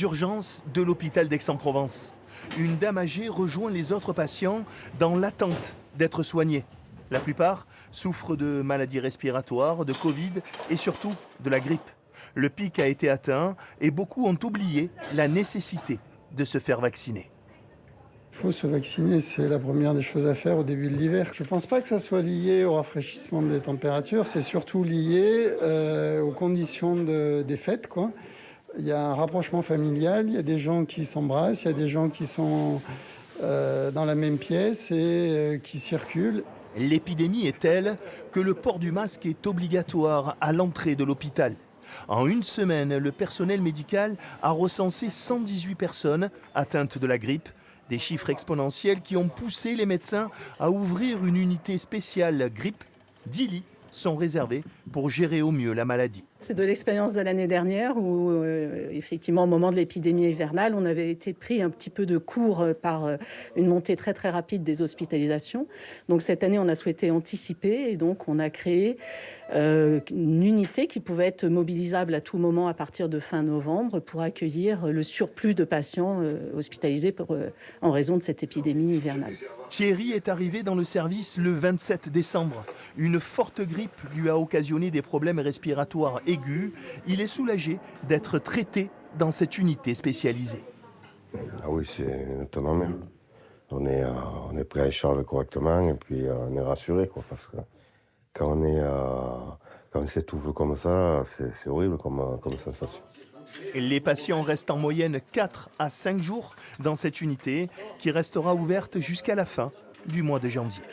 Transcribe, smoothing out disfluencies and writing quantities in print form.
Urgences de l'hôpital d'Aix-en-Provence. Une dame âgée rejoint les autres patients dans l'attente d'être soignée. La plupart souffrent de maladies respiratoires, de Covid et surtout de la grippe. Le pic a été atteint et beaucoup ont oublié la nécessité de se faire vacciner. Il faut se vacciner, c'est la première des choses à faire au début de l'hiver. Je ne pense pas que ça soit lié au rafraîchissement des températures, c'est surtout lié aux conditions des fêtes, quoi. Il y a un rapprochement familial, il y a des gens qui s'embrassent, il y a des gens qui sont dans la même pièce et qui circulent. L'épidémie est telle que le port du masque est obligatoire à l'entrée de l'hôpital. En une semaine, le personnel médical a recensé 118 personnes atteintes de la grippe. Des chiffres exponentiels qui ont poussé les médecins à ouvrir une unité spéciale grippe. 10 lits sont réservés pour gérer au mieux la maladie. C'est de l'expérience de l'année dernière où, effectivement, au moment de l'épidémie hivernale, on avait été pris un petit peu de court par une montée très très rapide des hospitalisations. Donc cette année, on a souhaité anticiper et donc on a créé une unité qui pouvait être mobilisable à tout moment à partir de fin novembre pour accueillir le surplus de patients hospitalisés en raison de cette épidémie hivernale. Thierry est arrivé dans le service le 27 décembre. Une forte grippe lui a occasionné des problèmes respiratoires aigus. Il est soulagé d'être traité dans cette unité spécialisée. Ah oui, c'est étonnant même. On est pris en charge correctement et puis on est rassuré, quoi, parce que quand on s'étouffe comme ça, c'est horrible comme sensation. Les patients restent en moyenne 4 à 5 jours dans cette unité qui restera ouverte jusqu'à la fin du mois de janvier.